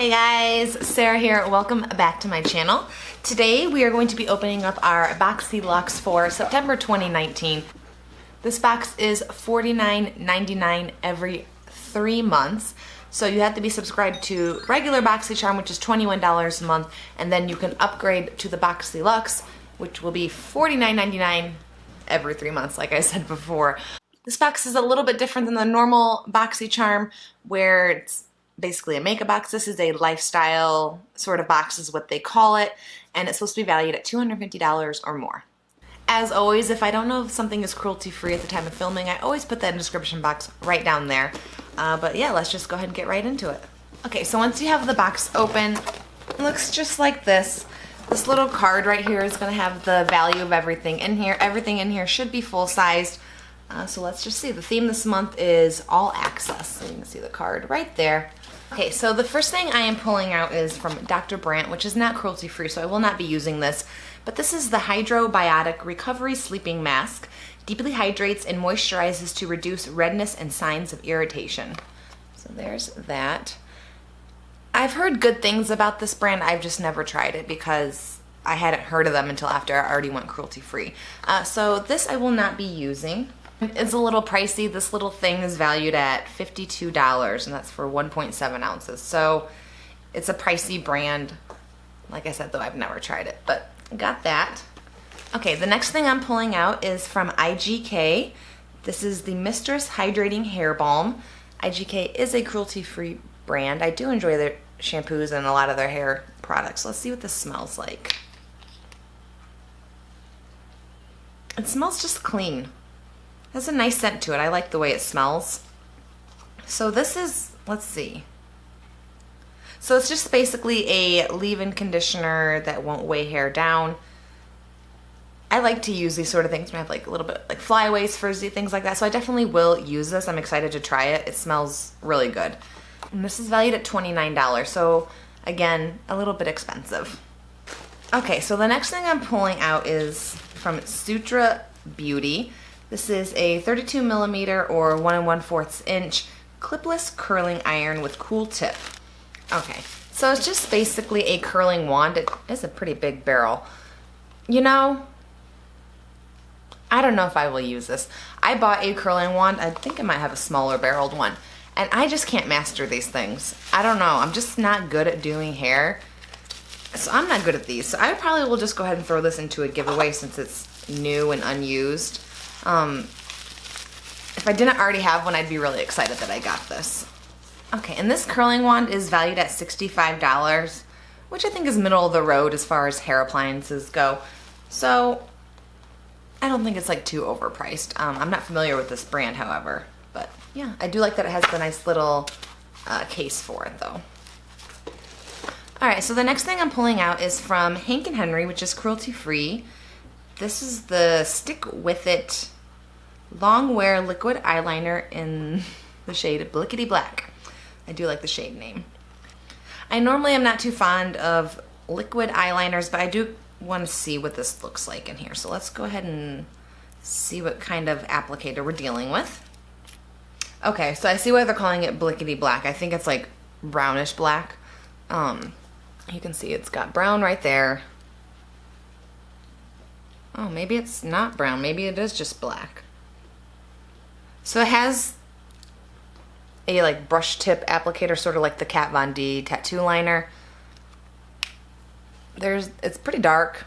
Hey guys, Sarah here. Welcome back to my channel. Today we are going to be opening up our Boxyluxe for September 2019. This box is $49.99 every 3 months. So you have to be subscribed to regular BoxyCharm, which is $21 a month, and then you can upgrade to the Boxyluxe, which will be $49.99 every 3 months, like I said before. This box is a little bit different than the normal BoxyCharm, where it's basically a makeup box. This is a lifestyle sort of box is what they call it, and it's supposed to be valued at $250 or more. As always, if I don't know if something is cruelty free at the time of filming, I always put that in the description box right down there. But yeah, let's just go ahead and get right into it. Okay, so once you have the box open, it looks just like this. This little card right here is going to have the value of everything in here. Everything in here should be full-sized. So let's just see. The theme this month is all access. So you can see the card right there. Okay, so the first thing I am pulling out is from Dr. Brandt, which is not cruelty free, so I will not be using this. But this is the Biotic Recovery Sleeping Mask. Deeply hydrates and moisturizes to reduce redness and signs of irritation. So there's that. I've heard good things about this brand. I've just never tried it because I hadn't heard of them until after I already went cruelty free. So this I will not be using. It's a little pricey. This little thing is valued at $52, and that's for 1.7 ounces. So it's a pricey brand. Like I said, though, I've never tried it, but got that. Okay, the next thing I'm pulling out is from IGK. This is the Mistress Hydrating Hair Balm. IGK is a cruelty-free brand. I do enjoy their shampoos and a lot of their hair products. Let's see what this smells like. It smells just clean. Has a nice scent to it. I like the way it smells. So this is, let's see. So it's just basically a leave-in conditioner that won't weigh hair down. I like to use these sort of things when I have like a little bit like flyaways, frizzy, things like that. So I definitely will use this. I'm excited to try it. It smells really good. And this is valued at $29. So again, a little bit expensive. Okay, so the next thing I'm pulling out is from Sutra Beauty. This is a 32 millimeter or 1 1/4 inch clipless curling iron with cool tip. Okay, so it's just basically a curling wand. It is a pretty big barrel. You know, I don't know if I will use this. I bought a curling wand. I think I might have a smaller barreled one. And I just can't master these things. I don't know. I'm just not good at doing hair. So I'm not good at these. So I probably will just go ahead and throw this into a giveaway since it's new and unused. If I didn't already have one, I'd be really excited that I got this. Okay, and this curling wand is valued at $65, which I think is middle of the road as far as hair appliances go. So I don't think it's like too overpriced. I'm not familiar with this brand, however, but yeah, I do like that it has the nice little case for it though. All right, so the next thing I'm pulling out is from Hank & Henry, which is cruelty free. This is the Stick With It Long Wear Liquid Eyeliner in the shade Blickity Black. I do like the shade name. I normally am not too fond of liquid eyeliners, but I do want to see what this looks like in here. So let's go ahead and see what kind of applicator we're dealing with. Okay, so I see why they're calling it Blickity Black. I think it's like brownish black. You can see it's got brown right there. Oh, maybe it's not brown. Maybe it is just black. So it has a like brush tip applicator, sort of like the Kat Von D tattoo liner. It's pretty dark.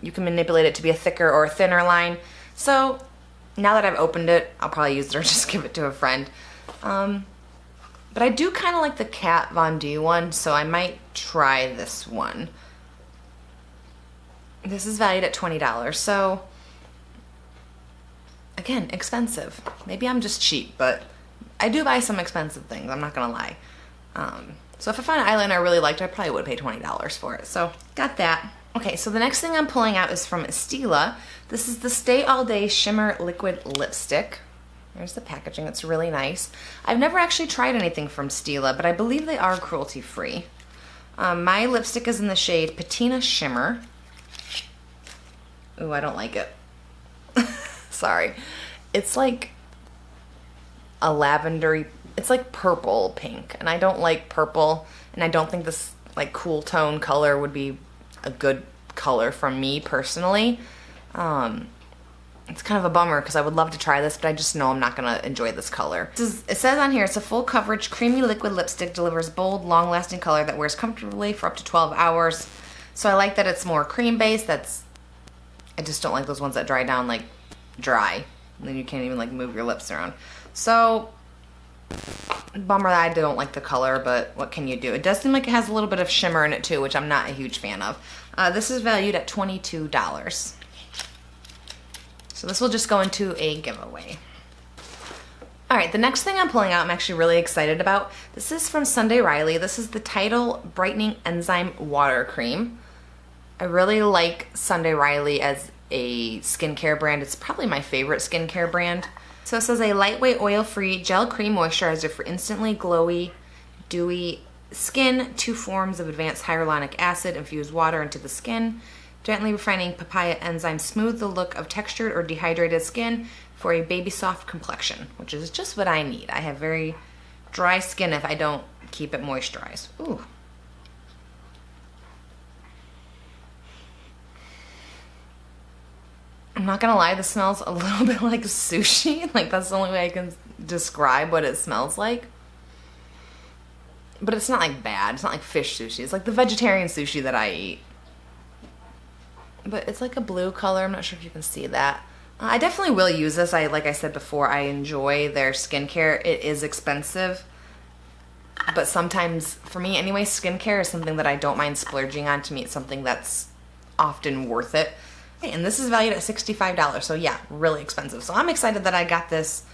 You can manipulate it to be a thicker or a thinner line. So now that I've opened it, I'll probably use it or just give it to a friend. But I do kind of like the Kat Von D one, so I might try this one. This is valued at $20, so again, expensive. Maybe I'm just cheap, but I do buy some expensive things, I'm not gonna lie. So if I find an eyeliner I really liked, I probably would pay $20 for it, so got that. Okay, so the next thing I'm pulling out is from Stila. This is the Stay All Day Shimmer Liquid Lipstick. There's the packaging, it's really nice. I've never actually tried anything from Stila, but I believe they are cruelty free. My lipstick is in the shade Patina Shimmer. Ooh, I don't like it. Sorry. It's like a lavendery it's like purple pink, and I don't like purple, and I don't think this like cool tone color would be a good color for me personally. It's kind of a bummer because I would love to try this, but I just know I'm not gonna enjoy this color. It says on here, it's a full coverage creamy liquid lipstick, delivers bold, long lasting color that wears comfortably for up to 12 hours. So I like that it's more cream based. I just don't like those ones that dry down like dry, and then you can't even like move your lips around. So bummer that I don't like the color, but what can you do? It does seem like it has a little bit of shimmer in it too, which I'm not a huge fan of. This is valued at $22. So this will just go into a giveaway. All right, the next thing I'm pulling out I'm actually really excited about. This is from Sunday Riley. This is the Tidal Brightening Enzyme Water Cream. I really like Sunday Riley as a skincare brand. It's probably my favorite skincare brand. So it says a lightweight oil-free gel cream moisturizer for instantly glowy, dewy skin. 2 forms of advanced hyaluronic acid infused water into the skin. Gently refining papaya enzyme smooth the look of textured or dehydrated skin for a baby soft complexion, which is just what I need. I have very dry skin if I don't keep it moisturized. Ooh. I'm not gonna lie, this smells a little bit like sushi. Like, that's the only way I can describe what it smells like. But it's not like bad. It's not like fish sushi. It's like the vegetarian sushi that I eat. But it's like a blue color. I'm not sure if you can see that. I definitely will use this. Like I said before, I enjoy their skincare. It is expensive. But sometimes, for me anyway, skincare is something that I don't mind splurging on. To me, it's something that's often worth it. And this is valued at $65, so yeah, really expensive. So I'm excited that I got this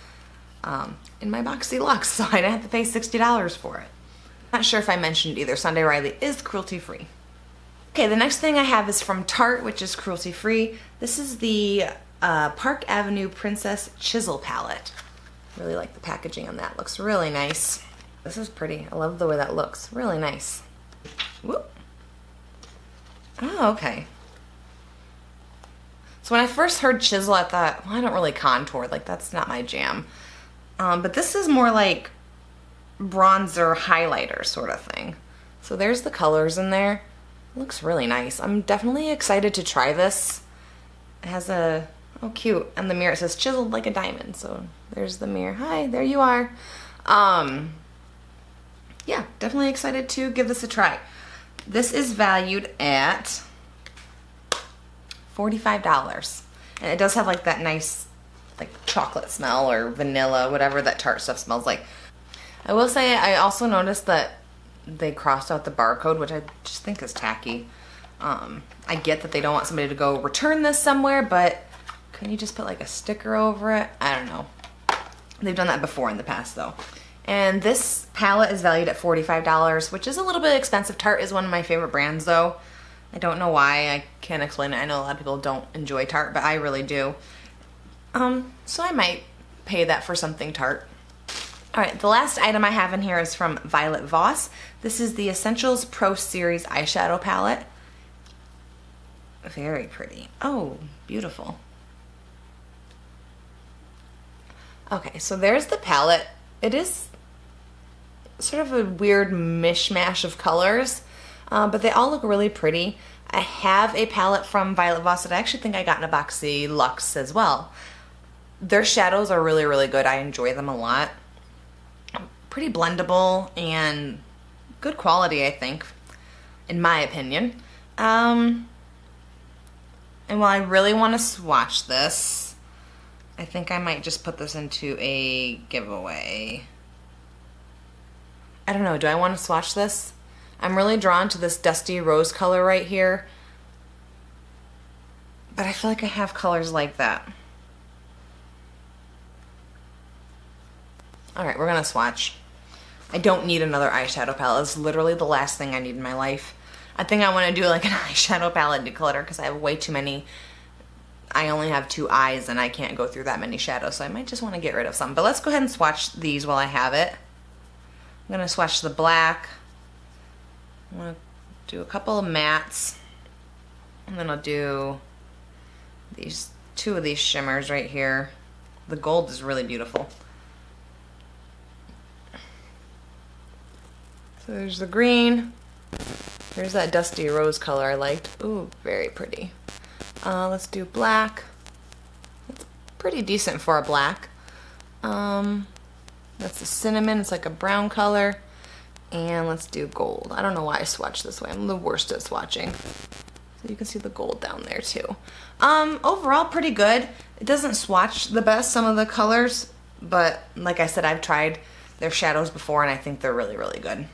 in my Boxyluxe, so I didn't have to pay $60 for it. Not sure if I mentioned either, Sunday Riley is cruelty free. Okay, the next thing I have is from Tarte, which is cruelty free. This is the Park Avenue Princess Chisel Palette. Really like the packaging on that, looks really nice. This is pretty, I love the way that looks, really nice. Whoop. Oh, okay. So when I first heard chisel, I thought, well, I don't really contour, like that's not my jam. But this is more like bronzer highlighter sort of thing. So there's the colors in there. It looks really nice. I'm definitely excited to try this. It has a, oh cute, and the mirror, it says chiseled like a diamond. So there's the mirror. Hi, there you are. Yeah, definitely excited to give this a try. This is valued at $45. And it does have like that nice like chocolate smell or vanilla, whatever that Tarte stuff smells like. I will say I also noticed that they crossed out the barcode, which I just think is tacky. I get that they don't want somebody to go return this somewhere, but couldn't you just put like a sticker over it? I don't know. They've done that before in the past though. And this palette is valued at $45, which is a little bit expensive. Tarte is one of my favorite brands though. I don't know why, I can't explain it. I know a lot of people don't enjoy Tarte, but I really do. So I might pay that for something Tarte. All right, the last item I have in here is from Violet Voss. This is the Essentials Pro Series eyeshadow palette. Very pretty. Oh, beautiful. Okay, so there's the palette. It is sort of a weird mishmash of colors, but they all look really pretty. I have a palette from Violet Voss that I actually think I got in a Boxyluxe as well. Their shadows are really, really good. I enjoy them a lot. Pretty blendable and good quality, I think, in my opinion. And while I really want to swatch this, I think I might just put this into a giveaway. I don't know, do I want to swatch this? I'm really drawn to this dusty rose color right here, but I feel like I have colors like that. All right, we're gonna swatch. I don't need another eyeshadow palette. It's literally the last thing I need in my life. I think I want to do like an eyeshadow palette declutter because I have way too many. I only have 2 eyes and I can't go through that many shadows, so I might just want to get rid of some. But let's go ahead and swatch these while I have it. I'm gonna swatch the black. I'm gonna do a couple of mattes, and then I'll do these 2 of these shimmers right here. The gold is really beautiful. So there's the green. There's that dusty rose color I liked. Ooh, very pretty. Let's do black. It's pretty decent for a black. That's the cinnamon. It's like a brown color. And let's do gold. I don't know why I swatched this way. I'm the worst at swatching. So you can see the gold down there too. Overall pretty good. It doesn't swatch the best, some of the colors, but like I said, I've tried their shadows before and I think they're really, really good.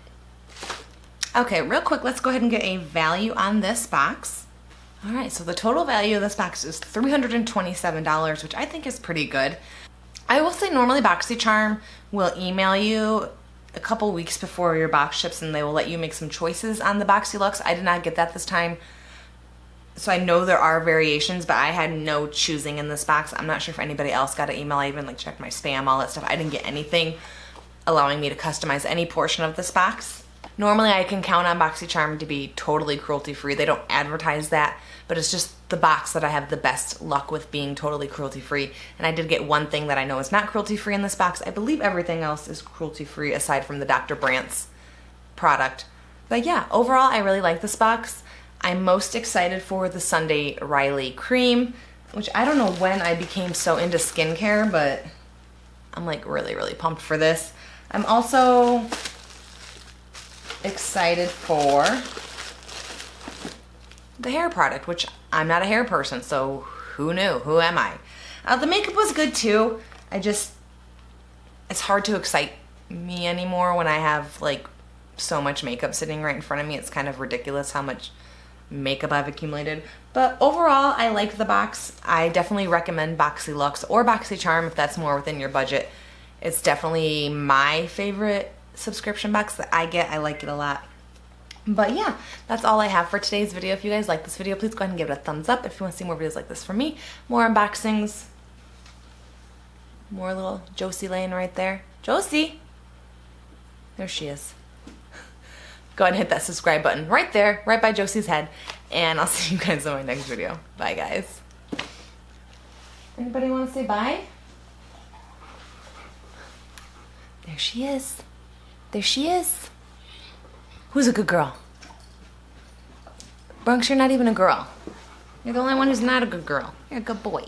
Okay, real quick, let's go ahead and get a value on this box. All right, so the total value of this box is $327, which I think is pretty good. I will say normally BoxyCharm will email you a couple weeks before your box ships and they will let you make some choices on the Boxyluxe. I did not get that this time. So I know there are variations, but I had no choosing in this box. I'm not sure if anybody else got an email. I even checked my spam, all that stuff. I didn't get anything allowing me to customize any portion of this box. Normally I can count on BoxyCharm to be totally cruelty free. They don't advertise that, but it's just the box that I have the best luck with being totally cruelty free. And I did get one thing that I know is not cruelty free in this box. I believe everything else is cruelty free aside from the Dr. Brandt's product. But yeah, overall I really like this box. I'm most excited for the Sunday Riley cream, which I don't know when I became so into skincare, but I'm really, really pumped for this. I'm also excited for the hair product, which I'm not a hair person, so who knew? Who am I? The makeup was good too. It's hard to excite me anymore when I have so much makeup sitting right in front of me. It's kind of ridiculous how much makeup I've accumulated. But overall, I like the box. I definitely recommend Boxyluxe or BoxyCharm if that's more within your budget. It's definitely my favorite subscription box that I get. I like it a lot. But yeah, that's all I have for today's video. If you guys like this video, please go ahead and give it a thumbs up. If you want to see more videos like this from me, more unboxings, more little Josie laying right there. Josie! There she is. Go ahead and hit that subscribe button right there, right by Josie's head. And I'll see you guys in my next video. Bye, guys. Anybody want to say bye? There she is. There she is. Who's a good girl? Bronx, you're not even a girl. You're the only one who's not a good girl. You're a good boy.